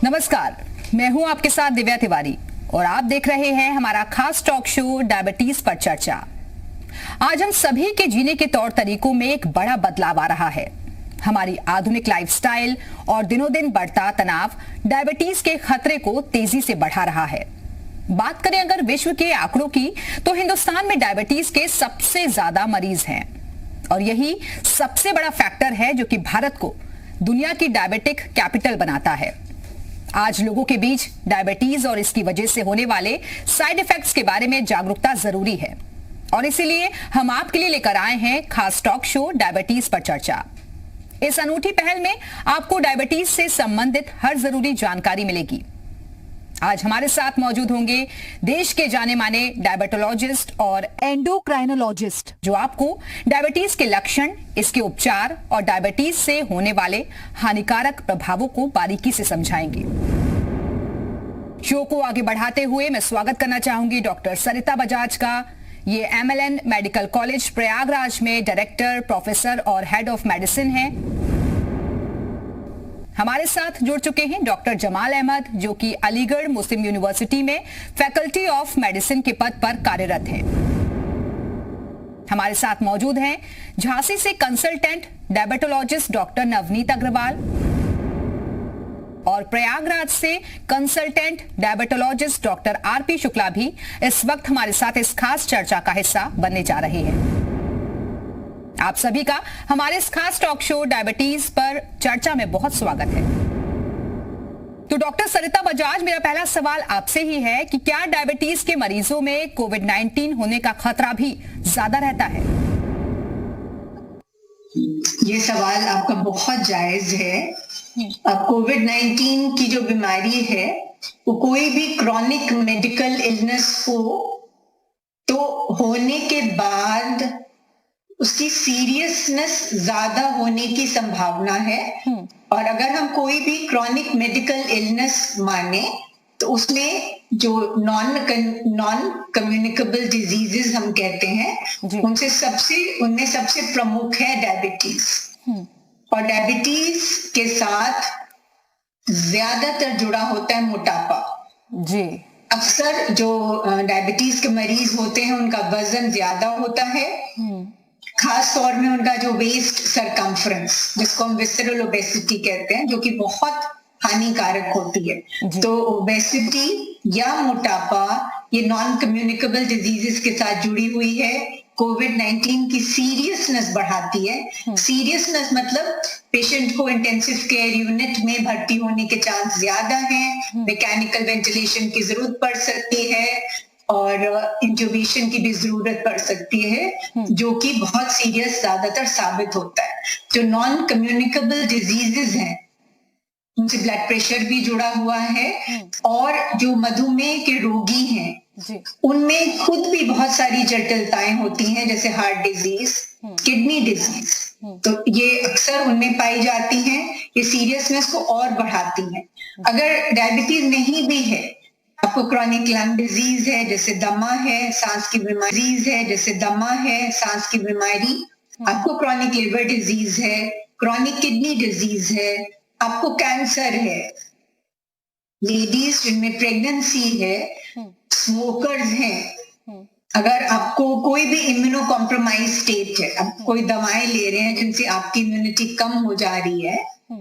नमस्कार, मैं हूं आपके साथ दिव्या तिवारी और आप देख रहे हैं हमारा खास टॉक शो डायबिटीज पर चर्चा। आज हम सभी के जीने के तौर तरीकों में एक बड़ा बदलाव आ रहा है। हमारी आधुनिक लाइफस्टाइल और दिनों दिन बढ़ता तनाव डायबिटीज के खतरे को तेजी से बढ़ा रहा है। बात करें अगर विश्व के आंकड़ों की, तो हिंदुस्तान में डायबिटीज के सबसे ज्यादा मरीज हैं और यही सबसे बड़ा फैक्टर है जो कि भारत को दुनिया की डायबिटिक कैपिटल बनाता है। आज लोगों के बीच डायबिटीज और इसकी वजह से होने वाले साइड इफेक्ट्स के बारे में जागरूकता जरूरी है और इसीलिए हम आपके लिए लेकर आए हैं खास टॉक शो डायबिटीज पर चर्चा। इस अनूठी पहल में आपको डायबिटीज से संबंधित हर जरूरी जानकारी मिलेगी। आज हमारे साथ मौजूद होंगे देश के जाने माने डायबिटोलॉजिस्ट और एंडोक्राइनोलॉजिस्ट जो आपको डायबिटीज के लक्षण, इसके उपचार और डायबिटीज से होने वाले हानिकारक प्रभावों को बारीकी से समझाएंगे। शो को आगे बढ़ाते हुए मैं स्वागत करना चाहूंगी डॉक्टर सरिता बजाज का। ये MLN मेडिकल कॉलेज प्रयागराज में डायरेक्टर, प्रोफेसर और हेड ऑफ मेडिसिन हैं। हमारे साथ जुड़ चुके हैं डॉक्टर जमाल अहमद जो कि अलीगढ़ मुस्लिम यूनिवर्सिटी में फैकल्टी ऑफ मेडिसिन के पद पर कार्यरत हैं। हमारे साथ मौजूद हैं झांसी से consultant diabetologist doctor Navneet Agarwal और प्रयागराज से consultant diabetologist doctor RP Shukla भी इस वक्त हमारे साथ इस खास चर्चा का हिस्सा बनने जा रहे हैं। आप सभी का हमारे इस खास टॉक शो डायबिटीज पर चर्चा में बहुत स्वागत है। तो डॉक्टर सरिता बजाज, मेरा पहला सवाल आपसे ही है कि क्या डायबिटीज के मरीजों में कोविड-19 होने का खतरा भी ज्यादा रहता है? ये सवाल आपका बहुत जायज है। कोविड-19 की जो बीमारी है वो कोई भी क्रॉनिक मेडिकल इलनेस हो तो होने के बाद उसकी सीरियसनेस ज्यादा होने की संभावना है। और अगर हम कोई भी क्रॉनिक मेडिकल इलनेस माने तो उसमें जो नॉन कम्युनिकेबल डिजीजेस हम कहते हैं उनमें सबसे प्रमुख है डायबिटीज। और डायबिटीज के साथ ज्यादातर जुड़ा होता है मोटापा जी। अक्सर जो डायबिटीज के मरीज होते हैं उनका वजन ज्यादा होता है, खास तौर में उनका जो वेस्ट सरकमफ्रेंस जिसको हम विसरल ओबेसिटी कहते हैं, जो कि बहुत हानिकारक होती है। तो ओबेसिटी या मोटापा ये नॉन कम्युनिकेबल डिजीजेस के साथ जुड़ी हुई है। कोविड-19 की सीरियसनेस बढ़ाती है। सीरियसनेस मतलब पेशेंट को इंटेंसिव केयर यूनिट में भर्ती होने के चांस ज्यादा हैं, मैकेनिकल वेंटिलेशन की जरूरत पड़ सकती है और इंट्यूबेशन की भी जरूरत पड़ सकती है, जो कि बहुत सीरियस ज्यादातर साबित होता है। जो नॉन कम्युनिकेबल डिजीजेस हैं उनसे ब्लड प्रेशर भी जुड़ा हुआ है और जो मधुमेह के रोगी हैं उनमें खुद भी बहुत सारी जटिलताएं होती हैं, जैसे हार्ट डिजीज, किडनी डिजीज, तो ये अक्सर उनमें पाई जाती हैं। ये सीरियसनेस को और बढ़ाती हैं। अगर डायबिटीज नहीं भी है, आपको क्रॉनिक लंग डिजीज है जैसे दमा है, सांस की बीमारी है जैसे दमा है, सांस की बीमारी, आपको क्रॉनिक लिवर डिजीज है, क्रॉनिक किडनी डिजीज है, आपको कैंसर है, लेडीज जिनमें प्रेगनेंसी है, स्मोकर्स हैं, अगर आपको कोई भी इम्यूनो कॉम्प्रोमाइज स्टेट है, आप कोई दवाएं ले रहे हैं जिनसे आपकी इम्यूनिटी कम हो जा रही है,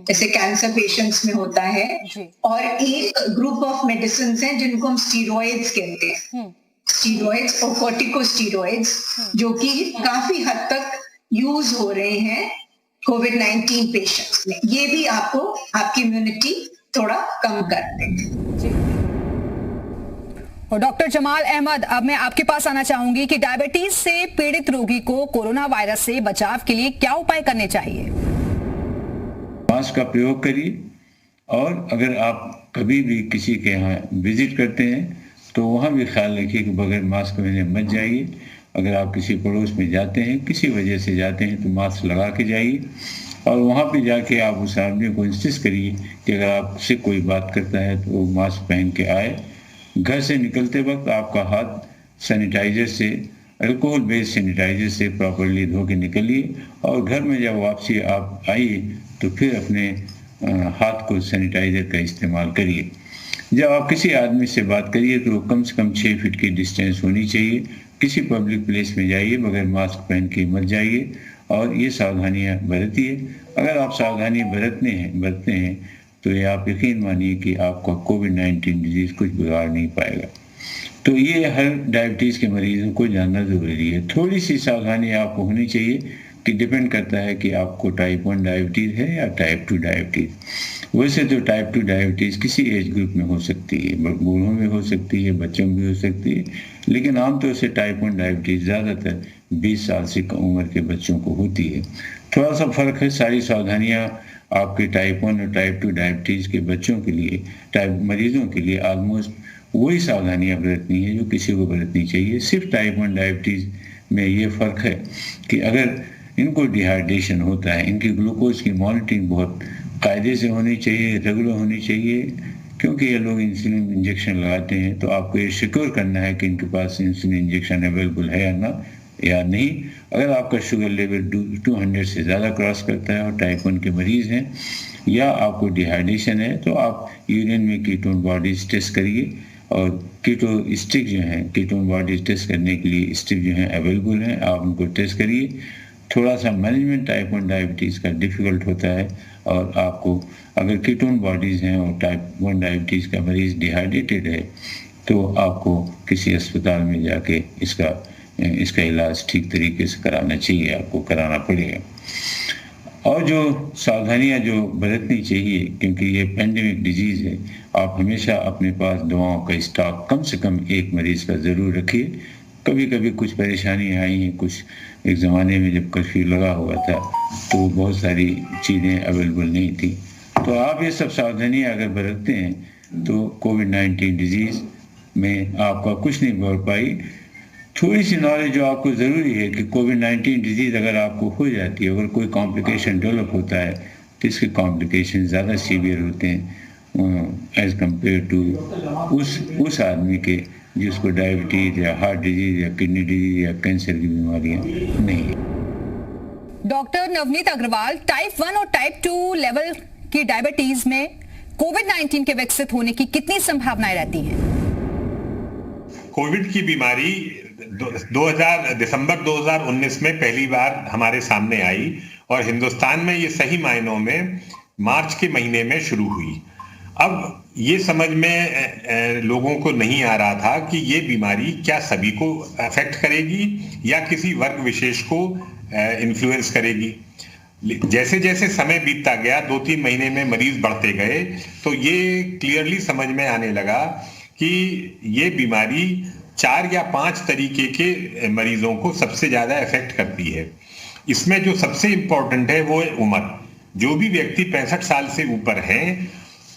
जैसे कैंसर पेशेंट्स में होता है, और एक ग्रुप ऑफ मेडिसिन हैं जिनको हम स्टीरॉइड्स कहते हैं, स्टीरॉइड्स और कॉर्टिकोस्टीरॉइड्स, जो कि काफी हद तक यूज हो रहे हैं कोविड-19 पेशेंट्स में। ये भी आपको आपकी इम्यूनिटी थोड़ा कम करते हैं। और डॉक्टर जमाल अहमद, अब मैं आपके पास आना चाहूंगी कि डायबिटीज से पीड़ित रोगी को कोरोना वायरस से बचाव के लिए क्या उपाय करने चाहिए? मास्क का प्रयोग करिए और अगर आप कभी भी किसी के यहाँ विजिट करते हैं तो वहाँ भी ख्याल रखिए कि बगैर मास्क पहने मत जाइए। अगर आप किसी पड़ोस में जाते हैं, किसी वजह से जाते हैं, तो मास्क लगा के जाइए और वहाँ पे जाके आप उस आदमी को इंसिस्ट करिए कि अगर आपसे कोई बात करता है तो वो मास्क पहन के आए। घर से निकलते वक्त आपका हाथ सैनिटाइजर से, अल्कोहल बेस्ड सैनिटाइजर से प्रॉपर्ली धो के निकलिए और घर में जब वापसी आप आइए तो फिर अपने हाथ को सैनिटाइजर का इस्तेमाल करिए। जब आप किसी आदमी से बात करिए तो कम से कम 6 फीट की डिस्टेंस होनी चाहिए। किसी पब्लिक प्लेस में जाइए बगैर मास्क पहन के मत जाइए और ये सावधानियां बरतिए। अगर आप सावधानी बरतते हैं तो ये आप यकीन मानिए कि आपका कोविड-19 डिजीज कुछ बिगाड़ नहीं पाएगा। तो ये हर डायबिटीज़ के मरीजों को जानना ज़रूरी है। थोड़ी सी सावधानी आपको होनी चाहिए कि डिपेंड करता है कि आपको टाइप 1 डायबिटीज़ है या टाइप 2 डायबिटीज़। वैसे तो टाइप 2 डायबिटीज़ किसी एज ग्रुप में हो सकती है, बूढ़ों में हो सकती है, बच्चों में भी हो सकती है, लेकिन आमतौर से टाइप 1 डायबिटीज़ ज़्यादातर 20 साल से कम उम्र के बच्चों को होती है। थोड़ा सा फ़र्क है। सारी सावधानियाँ आपके टाइप 1 और टाइप 2 डायबिटीज़ के बच्चों के लिए, मरीजों के लिए ऑलमोस्ट वही सावधानियां बरतनी है जो किसी को बरतनी चाहिए। सिर्फ टाइप 1 डायबिटीज़ में ये फ़र्क है कि अगर इनको डिहाइड्रेशन होता है, इनकी ग्लूकोज की मॉनिटरिंग बहुत कायदे से होनी चाहिए, रेगुलर होनी चाहिए, क्योंकि ये लोग इंसुलिन इंजेक्शन लगाते हैं। तो आपको ये सिक्योर करना है कि इनके पास इंसुलिन इंजेक्शन अवेलेबल है या नहीं। अगर आपका शुगर लेवल 200 से ज़्यादा क्रॉस करता है और टाइप 1 के मरीज़ हैं या आपको डिहाइड्रेशन है तो आप यूरिन में कीटोन बॉडीज टेस्ट करिए। और कीटो स्टिक जो हैं, कीटोन बॉडीज टेस्ट करने के लिए स्टिक जो हैं अवेलेबल हैं, आप उनको टेस्ट करिए। थोड़ा सा मैनेजमेंट टाइप 1 डायबिटीज़ का डिफ़िकल्ट होता है और आपको अगर कीटोन बॉडीज़ हैं और टाइप 1 डायबिटीज़ का मरीज़ डिहाइड्रेटेड है तो आपको किसी अस्पताल में जाके इसका इलाज ठीक तरीके से कराना चाहिए, आपको कराना पड़ेगा। और जो सावधानियां जो बरतनी चाहिए, क्योंकि ये पेंडेमिक डिजीज़ है, आप हमेशा अपने पास दवाओं का स्टॉक कम से कम एक मरीज़ का ज़रूर रखिए। कभी कभी कुछ परेशानियां आई हैं, कुछ एक ज़माने में जब कर्फ्यू लगा हुआ था तो बहुत सारी चीज़ें अवेलेबल नहीं थी। तो आप ये सब सावधानियां अगर बरतते हैं तो कोविड-19 डिजीज़ में आपका कुछ नहीं बढ़ पाई। थोड़ी सी नॉलेज जो आपको ज़रूरी है कि कोविड-19 डिजीज़ अगर आपको हो जाती है, अगर कोई कॉम्प्लिकेशन डेवलप होता है तो इसके कॉम्प्लिकेशन ज़्यादा सीवियर होते हैं एज़ कम्पेयर टू उस आदमी के जिसको डायबिटीज़ या हार्ट डिजीज़ या किडनी डिजीज़ या कैंसर की बीमारियां नहीं है। डॉक्टर नवनीत अग्रवाल, टाइप 1 और टाइप 2 लेवल की डायबिटीज में कोविड-19 के विकसित होने की कितनी संभावनाएं रहती हैं? कोविड की बीमारी दिसंबर 2019 में पहली बार हमारे सामने आई और हिंदुस्तान में ये सही मायनों में मार्च के महीने में शुरू हुई। अब ये समझ में लोगों को नहीं आ रहा था कि ये बीमारी क्या सभी को अफेक्ट करेगी या किसी वर्ग विशेष को इन्फ्लुएंस करेगी। जैसे जैसे समय बीतता गया, 2-3 महीने में मरीज बढ़ते गए, तो ये क्लियरली समझ में आने लगा कि ये बीमारी 4 या 5 तरीके के मरीजों को सबसे ज्यादा अफेक्ट करती है। इसमें जो सबसे इंपॉर्टेंट है वो है उम्र। जो भी व्यक्ति 65 साल से ऊपर हैं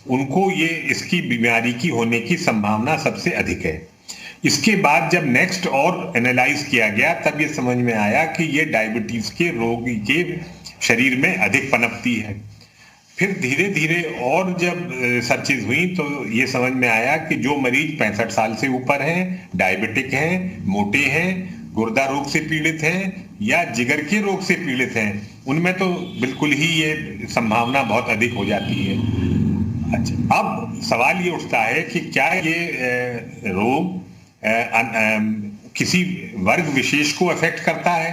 उनको ये इसकी बीमारी की होने की संभावना सबसे अधिक है। इसके बाद जब नेक्स्ट और एनालाइज किया गया तब ये समझ में आया कि ये डायबिटीज के रोगी के शरीर में अधिक पनपती है। फिर धीरे धीरे और जब सर्चेज हुई तो ये समझ में आया कि जो मरीज 65 साल से ऊपर हैं, डायबिटिक हैं, मोटे हैं, गुर्दा रोग से पीड़ित हैं या जिगर के रोग से पीड़ित हैं, उनमें तो बिल्कुल ही ये संभावना बहुत अधिक हो जाती है। अच्छा, अब सवाल ये उठता है कि क्या ये रोग किसी वर्ग विशेष को अफेक्ट करता है?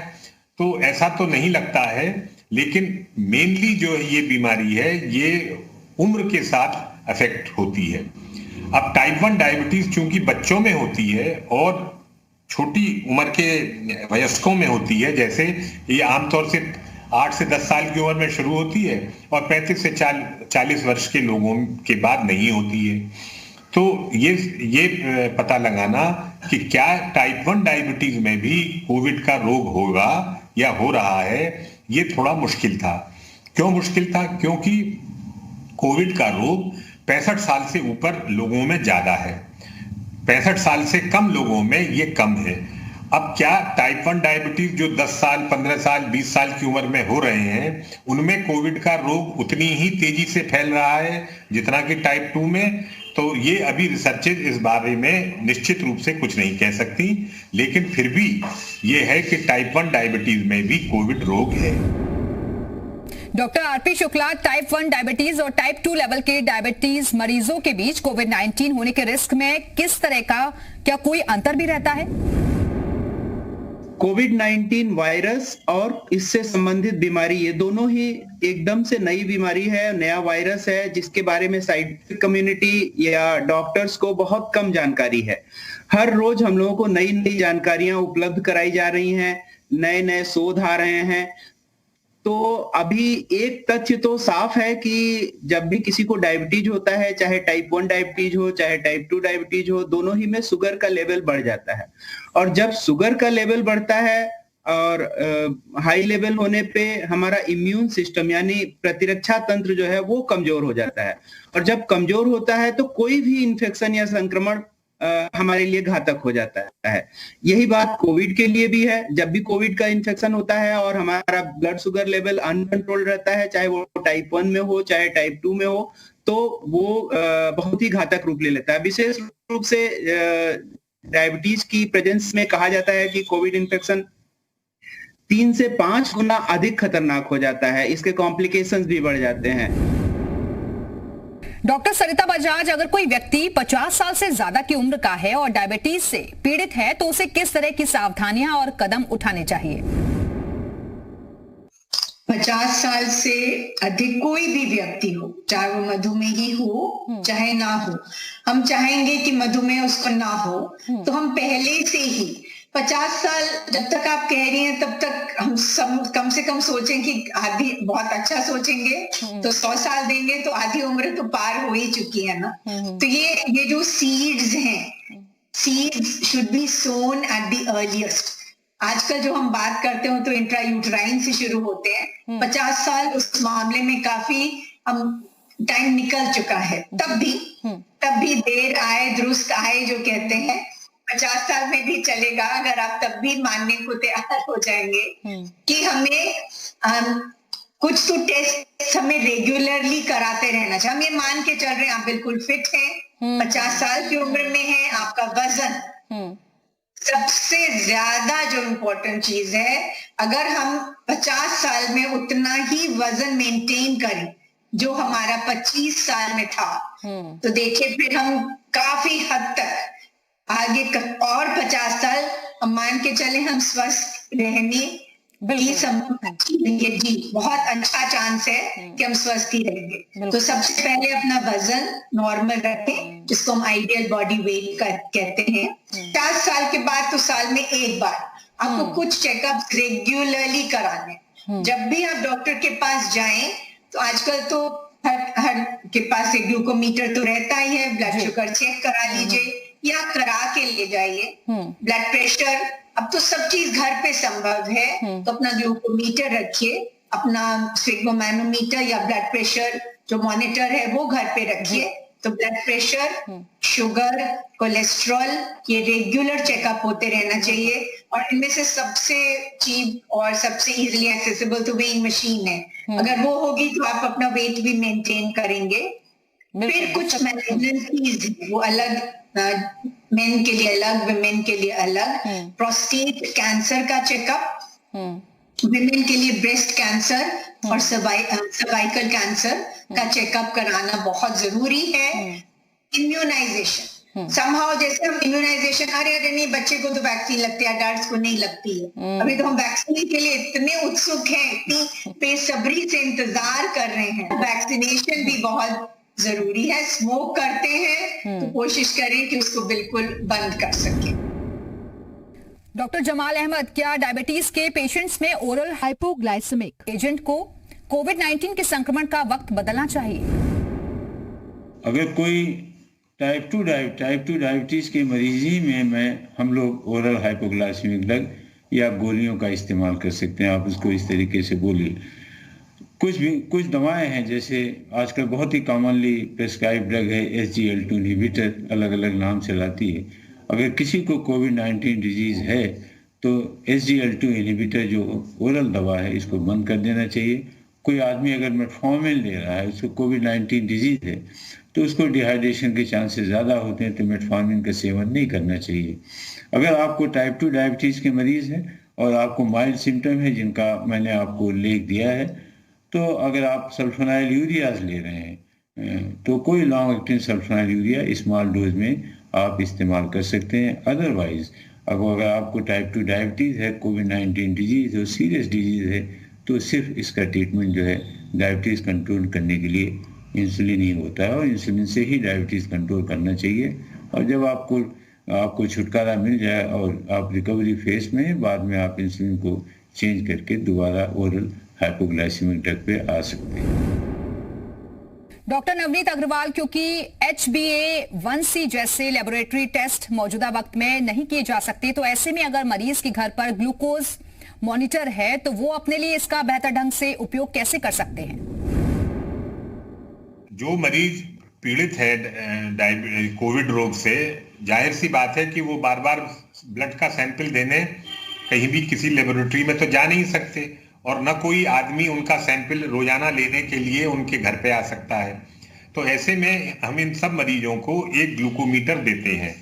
तो ऐसा तो नहीं लगता है, लेकिन मेनली जो ये बीमारी है ये उम्र के साथ अफेक्ट होती है। अब टाइप 1 डायबिटीज चूंकि बच्चों में होती है और छोटी उम्र के वयस्कों में होती है, जैसे ये आमतौर से 8 से 10 साल की उम्र में शुरू होती है और 35 से 40 वर्ष के लोगों के बाद नहीं होती है। तो ये पता लगाना कि क्या टाइप 1 डायबिटीज में भी कोविड का रोग होगा या हो रहा है, ये थोड़ा मुश्किल था। क्यों मुश्किल था? क्योंकि कोविड का रोग 65 साल से ऊपर लोगों में ज्यादा है, 65 साल से कम लोगों में ये कम है। अब क्या टाइप 1 डायबिटीज जो 10 साल, 15 साल, 20 साल की उम्र में हो रहे हैं, उनमें कोविड का रोग उतनी ही तेजी से फैल रहा है जितना कि टाइप 2 में? तो ये अभी रिसर्चेज इस बारे में निश्चित रूप से कुछ नहीं कह सकती, लेकिन फिर भी ये है कि टाइप 1 डायबिटीज में भी कोविड रोग है। Doctor RP Shukla, type 1 diabetes और टाइप 2 लेवल के डायबिटीज मरीजों के बीच कोविड-19 होने के रिस्क में किस तरह का क्या कोई अंतर भी रहता है? कोविड-19 वायरस और इससे संबंधित बीमारी, ये दोनों ही एकदम से नई बीमारी है, नया वायरस है जिसके बारे में साइंटिफिक कम्युनिटी या डॉक्टर्स को बहुत कम जानकारी है। हर रोज हम लोगों को नई नई जानकारियां उपलब्ध कराई जा रही हैं, नए नए शोध आ रहे हैं। तो अभी एक तथ्य तो साफ है कि जब भी किसी को डायबिटीज होता है, चाहे टाइप 1 डायबिटीज हो चाहे टाइप 2 डायबिटीज हो, दोनों ही में शुगर का लेवल बढ़ जाता है। और जब शुगर का लेवल बढ़ता है और हाई लेवल होने पे हमारा इम्यून सिस्टम यानी प्रतिरक्षा तंत्र जो है वो कमजोर हो जाता है। और जब कमजोर होता है तो कोई भी इन्फेक्शन या संक्रमण हमारे लिए घातक हो जाता है। यही बात कोविड के लिए भी है। जब भी कोविड का इन्फेक्शन होता है और हमारा ब्लड शुगर लेवल अनकंट्रोल रहता है, चाहे वो टाइप 1 में हो चाहे टाइप 2 में हो, तो वो बहुत ही घातक रूप ले लेता है। विशेष रूप से डायबिटीज की प्रेजेंस में कहा जाता है कि कोविड इन्फेक्शन 3 से 5 गुना अधिक खतरनाक हो जाता है, इसके कॉम्प्लिकेशंस भी बढ़ जाते हैं। डॉक्टर सरिता बजाज, अगर कोई व्यक्ति 50 साल से ज्यादा की उम्र का है और डायबिटीज से पीड़ित है तो उसे किस तरह की सावधानियां और कदम उठाने चाहिए? 50 साल से अधिक कोई भी व्यक्ति हो, चाहे वो मधुमेही हो चाहे ना हो, हम चाहेंगे कि मधुमेह उसको ना हो, तो हम पहले से ही 50 साल जब तक आप कह रही हैं तब तक हम सब कम से कम सोचें कि आधी, बहुत अच्छा सोचेंगे तो 100 साल देंगे तो आधी उम्र तो पार हो ही चुकी है ना। तो ये जो सीड्स हैं, seeds should be sown at the earliest. आजकल जो हम बात करते हो तो इंट्रायूटराइन से शुरू होते हैं। 50 साल उस मामले में काफी टाइम निकल चुका है। तब भी देर आए दुरुस्त आए जो कहते हैं। 50 साल में भी चलेगा अगर आप तब भी मानने को तैयार हो जाएंगे कि हमें कुछ तो टेस्ट हमें रेगुलरली कराते रहना चाहिए। हम ये मान के चल रहे हैं आप बिल्कुल फिट हैं, 50 साल की उम्र में है, आपका वजन सबसे ज्यादा जो इम्पोर्टेंट चीज है, अगर हम 50 साल में उतना ही वजन मेंटेन करें जो हमारा 25 साल में था, तो देखिए फिर हम काफी हद तक आगे और 50 साल हम मान के चले हम स्वस्थ रहने की रहेंगे। जी, बहुत अच्छा चांस है कि हम स्वस्थ ही रहेंगे। तो सबसे पहले अपना वजन नॉर्मल रखें, जिसको हम आइडियल बॉडी वेट कहते हैं। 50 साल के बाद तो साल में एक बार आपको कुछ चेकअप रेगुलरली कराने। जब भी आप डॉक्टर के पास जाएं तो आजकल तो हर के पास एक ग्लूकोमीटर तो रहता ही है, ब्लड शुगर चेक करा लीजिए या करा के ले जाइए। ब्लड प्रेशर, अब तो सब चीज घर पे संभव है, तो अपना ग्लूकोमीटर रखिए, अपना स्फिग्मोमैनोमीटर या ब्लड प्रेशर जो मॉनिटर है वो घर पे रखिए। तो ब्लड प्रेशर, शुगर, कोलेस्ट्रॉल, ये रेगुलर चेकअप होते रहना चाहिए। और इनमें से सबसे चीप और सबसे इजीली एक्सेसिबल तो वेइंग मशीन है। अगर वो होगी तो आप अपना वेट भी मेंटेन करेंगे। फिर कुछ मैनेजमेंट वो अलग, मेन के लिए अलग, विमेन के लिए अलग। प्रोस्टेट कैंसर का चेकअप, विमेन के लिए ब्रेस्ट कैंसर और सर्वाइकल कैंसर का चेकअप कराना बहुत जरूरी है। इम्यूनाइजेशन, समहाउ जैसे हम इम्यूनाइजेशन, अरे नहीं बच्चे को तो वैक्सीन लगती है, अडल्ट्स को नहीं लगती है। अभी तो हम वैक्सीन के लिए इतने उत्सुक हैं, इतनी बेसब्री से इंतजार कर रहे हैं। वैक्सीनेशन भी बहुत जरूरी है। स्मोक करते हैं तो कोशिश करें कि उसको बिल्कुल बंद कर सकें। डॉक्टर जमाल अहमद, क्या डायबिटीज के पेशेंट्स में ओरल हाइपोग्लाइसेमिक एजेंट को कोविड-19 के संक्रमण का वक्त बदलना चाहिए? अगर कोई टाइप 2 डायबिटीज के मरीजी में हम लोग ओरल हाइपोग्लाइसेमिक ड्रग या गोलियों का इस्तेमाल कर सकते हैं। आप उसको इस तरीके से बोलिए। कुछ दवाएं हैं, जैसे आजकल बहुत ही कॉमनली प्रेस्क्राइब ड्रग है SGLT इनहिबिटर, अलग अलग नाम से लाती है। अगर किसी को कोविड-19 डिजीज है तो SGLT इनहिबिटर जो ओरल दवा है इसको बंद कर देना चाहिए। कोई आदमी अगर मेटफॉर्मिन ले रहा है, उसको कोविड-19 डिजीज है, तो उसको डिहाइड्रेशन के चांसेस ज़्यादा होते हैं, तो मेटफॉर्मिन का सेवन नहीं करना चाहिए। अगर आपको टाइप 2 डायबिटीज़ के मरीज़ हैं और आपको माइल्ड सिम्टम है जिनका मैंने आपको उल्लेख दिया है, तो तो अगर आप सल्फोनाइल यूरियाज ले रहे हैं तो कोई long acting sulfonyl urea small dose में आप इस्तेमाल कर सकते हैं। अदरवाइज अगर आपको टाइप 2 डायबिटीज़ है, कोविड-19 डिजीज़ है, सीरियस डिजीज़ है, तो सिर्फ इसका ट्रीटमेंट जो है डायबिटीज़ कंट्रोल करने के लिए इंसुलिन ही होता है और इंसुलिन से ही डायबिटीज़ कंट्रोल करना चाहिए। और जब आपको छुटकारा मिल जाए और आप रिकवरी फेज में, बाद में आप इंसुलिन को चेंज करके दोबारा ओरल हाइपोग्लाइसेमिक ड्रग पे आ सकते हैं। डॉक्टर नवनीत अग्रवाल, क्योंकि HbA1c जैसे लेबोरेटरी टेस्ट मौजूदा वक्त में नहीं किए जा सकते, तो ऐसे में अगर मरीज के घर पर ग्लूकोज मॉनिटर है तो वो अपने लिए इसका बेहतर ढंग से उपयोग कैसे कर सकते हैं? जो मरीज पीड़ित है कोविड रोग से, जाहिर सी बात है कि वो बार बार ब्लड का सैंपल देने कहीं भी किसी लेबोरेटरी में तो जा नहीं सकते, और न कोई आदमी उनका सैंपल रोजाना लेने के लिए उनके घर पे आ सकता है। तो ऐसे में हम इन सब मरीजों को एक ग्लूकोमीटर देते हैं।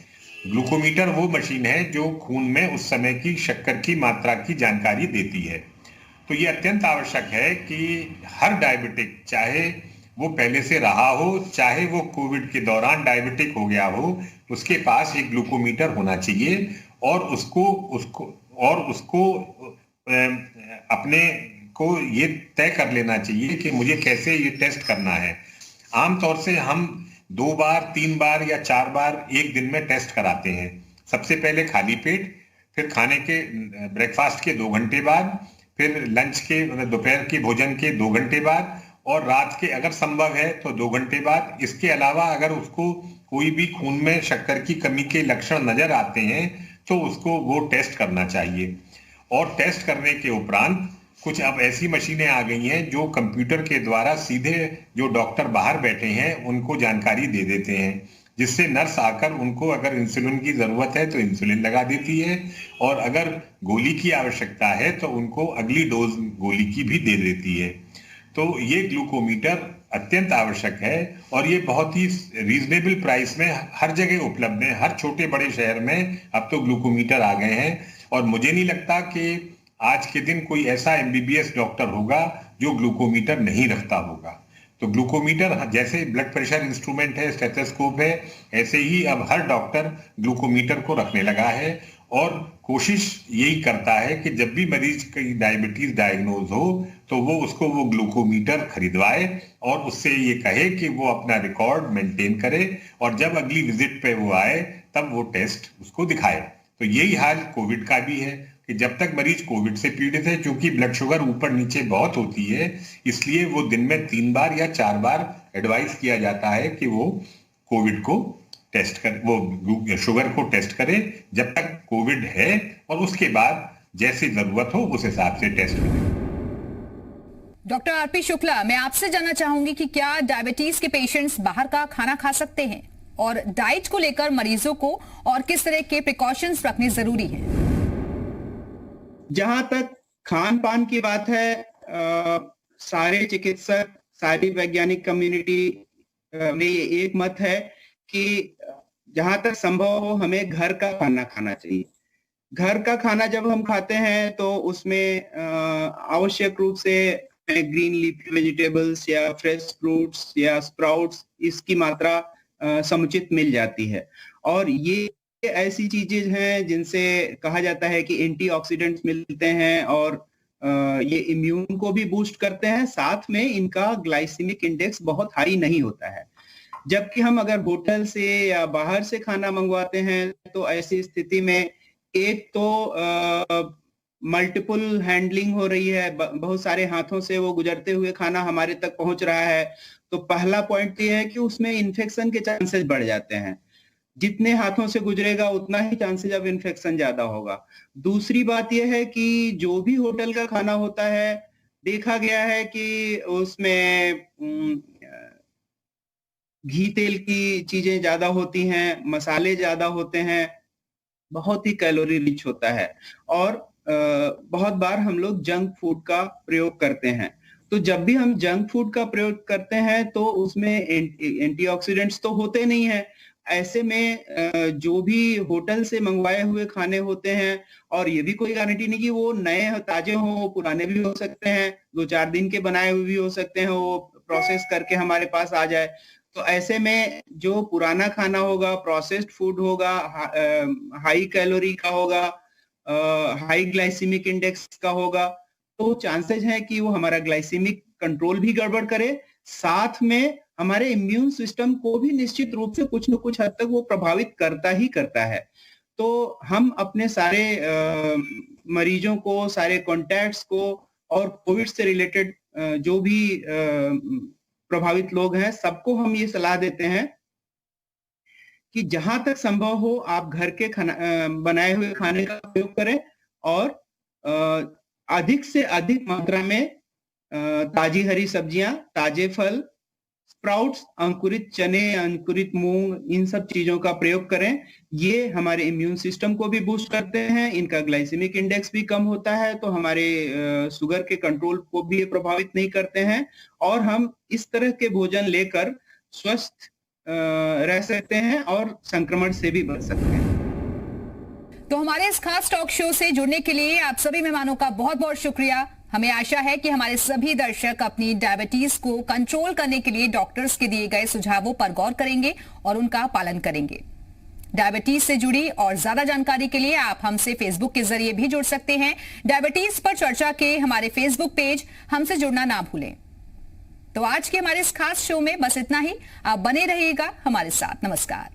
ग्लूकोमीटर वो मशीन है जो खून में उस समय की शक्कर की मात्रा की जानकारी देती है। तो ये अत्यंत आवश्यक है कि हर डायबिटिक, चाहे वो पहले से रहा हो, चाहे वो कोविड के दौरान डायबिटिक हो गया हो, उसके पास एक ग्लूकोमीटर होना चाहिए और उसको अपने को ये तय कर लेना चाहिए कि मुझे कैसे ये टेस्ट करना है। आमतौर से हम 2 बार, 3 बार या 4 बार एक दिन में टेस्ट कराते हैं। सबसे पहले खाली पेट, फिर खाने के ब्रेकफास्ट के 2 घंटे बाद, फिर लंच के दोपहर के भोजन के 2 घंटे बाद, और रात के अगर संभव है तो 2 घंटे बाद। इसके अलावा अगर उसको कोई भी खून में शक्कर की कमी के लक्षण नजर आते हैं तो उसको वो टेस्ट करना चाहिए। और टेस्ट करने के उपरांत कुछ अब ऐसी मशीनें आ गई हैं जो कंप्यूटर के द्वारा सीधे जो डॉक्टर बाहर बैठे हैं उनको जानकारी दे देते हैं, जिससे नर्स आकर उनको अगर इंसुलिन की जरूरत है तो इंसुलिन लगा देती है, और अगर गोली की आवश्यकता है तो उनको अगली डोज गोली की भी दे देती है। तो ये ग्लूकोमीटर अत्यंत आवश्यक है और ये बहुत ही रीजनेबल प्राइस में हर जगह उपलब्ध है। हर छोटे बड़े शहर में अब तो ग्लूकोमीटर आ गए हैं, और मुझे नहीं लगता कि आज के दिन कोई ऐसा MBBS डॉक्टर होगा जो ग्लूकोमीटर नहीं रखता होगा। तो ग्लूकोमीटर जैसे ब्लड प्रेशर इंस्ट्रूमेंट है, स्टेथोस्कोप है, ऐसे ही अब हर डॉक्टर ग्लूकोमीटर को रखने लगा है और कोशिश यही करता है कि जब भी मरीज की डायबिटीज डायग्नोज हो तो वो उसको वो ग्लूकोमीटर खरीदवाए और उससे ये कहे कि वो अपना रिकॉर्ड मेंटेन करे, और जब अगली विजिट पे वो आए तब वो टेस्ट उसको दिखाए। तो यही हाल कोविड का भी है कि जब तक मरीज कोविड से पीड़ित है, क्योंकि ब्लड शुगर ऊपर नीचे बहुत होती है, इसलिए वो दिन में 3 बार या 4 बार एडवाइस किया जाता है कि वो कोविड को टेस्ट कर, वो शुगर को टेस्ट करे जब तक कोविड है, और उसके बाद जैसी जरूरत हो उस हिसाब से टेस्ट करें। डॉक्टर आरपी शुक्ला, मैं आपसे जानना चाहूंगी कि क्या डायबिटीज के पेशेंट्स बाहर का खाना खा सकते हैं, और डाइट को लेकर मरीजों को और किस तरह के प्रिकॉशंस रखने जरूरी है? जहां तक खान पान की बात है, सारे चिकित्सक, सारी वैज्ञानिक कम्युनिटी में ये एक मत है कि जहां तक संभव हो हमें घर का खाना खाना चाहिए। घर का खाना जब हम खाते हैं तो उसमें आवश्यक रूप से ग्रीन लीफी वेजिटेबल्स या फ्रेश फ्रूट्स या स्प्राउट्स, इसकी मात्रा समुचित मिल जाती है। और ये ऐसी चीजें हैं जिनसे कहा जाता है कि एंटीऑक्सीडेंट्स मिलते हैं और ये इम्यून को भी बूस्ट करते हैं, साथ में इनका ग्लाइसेमिक इंडेक्स बहुत हाई नहीं होता है। जबकि हम अगर होटल से या बाहर से खाना मंगवाते हैं तो ऐसी स्थिति में एक तो मल्टीपल हैंडलिंग हो रही है, बहुत सारे हाथों से वो गुजरते हुए खाना हमारे तक पहुंच रहा है। तो पहला पॉइंट ये है कि उसमें इन्फेक्शन के चांसेस बढ़ जाते हैं। जितने हाथों से गुजरेगा उतना ही चांसेस ऑफ इन्फेक्शन ज्यादा होगा। दूसरी बात यह है कि जो भी होटल का खाना होता है, देखा गया है कि उसमें घी तेल की चीजें ज्यादा होती हैं, मसाले ज्यादा होते हैं, बहुत ही कैलोरी रिच होता है, और बहुत बार हम लोग जंक फूड का प्रयोग करते हैं। तो जब भी हम जंक फूड का प्रयोग करते हैं तो उसमें एंटीऑक्सीडेंट्स तो होते नहीं है, ऐसे में जो भी होटल से मंगवाए हुए खाने होते हैं, और ये भी कोई गारंटी नहीं कि वो नए ताजे हों, वो पुराने भी हो सकते हैं, 2-4 दिन के बनाए हुए भी हो सकते हैं, वो प्रोसेस करके हमारे पास आ जाए। तो ऐसे में जो पुराना खाना होगा, प्रोसेस्ड फूड होगा, हाई कैलोरी का होगा, हाई ग्लाइसीमिक इंडेक्स का होगा, तो चांसेस है कि वो हमारा ग्लाइसीमिक कंट्रोल भी गड़बड़ करे, साथ में हमारे इम्यून सिस्टम को भी निश्चित रूप से कुछ न कुछ हद तक वो प्रभावित करता ही करता है। तो हम अपने सारे मरीजों को, सारे कॉन्टैक्ट्स को और कोविड से रिलेटेड जो भी प्रभावित लोग हैं, सबको हम ये सलाह देते हैं कि जहां तक संभव हो आप घर के बनाए हुए खाने का प्रयोग करें, और अधिक से अधिक मात्रा में ताजी हरी सब्जियां, ताजे फल, स्प्राउट्स, अंकुरित चने, अंकुरित मूंग, इन सब चीजों का प्रयोग करें। ये हमारे इम्यून सिस्टम को भी बूस्ट करते हैं, इनका ग्लाइसेमिक इंडेक्स भी कम होता है, तो हमारे शुगर के कंट्रोल को भी ये प्रभावित नहीं करते हैं, और हम इस तरह के भोजन लेकर स्वस्थ रह सकते हैं और संक्रमण से भी बच सकते हैं। तो हमारे इस खास टॉक शो से जुड़ने के लिए आप सभी मेहमानों का बहुत बहुत शुक्रिया। हमें आशा है कि हमारे सभी दर्शक अपनी डायबिटीज को कंट्रोल करने के लिए डॉक्टर्स के दिए गए सुझावों पर गौर करेंगे और उनका पालन करेंगे। डायबिटीज से जुड़ी और ज्यादा जानकारी के लिए आप हमसे फेसबुक के जरिए भी जुड़ सकते हैं। डायबिटीज पर चर्चा के हमारे फेसबुक पेज हमसे जुड़ना ना भूलें। तो आज के हमारे इस खास शो में बस इतना ही। आप बने रहिएगा हमारे साथ। नमस्कार।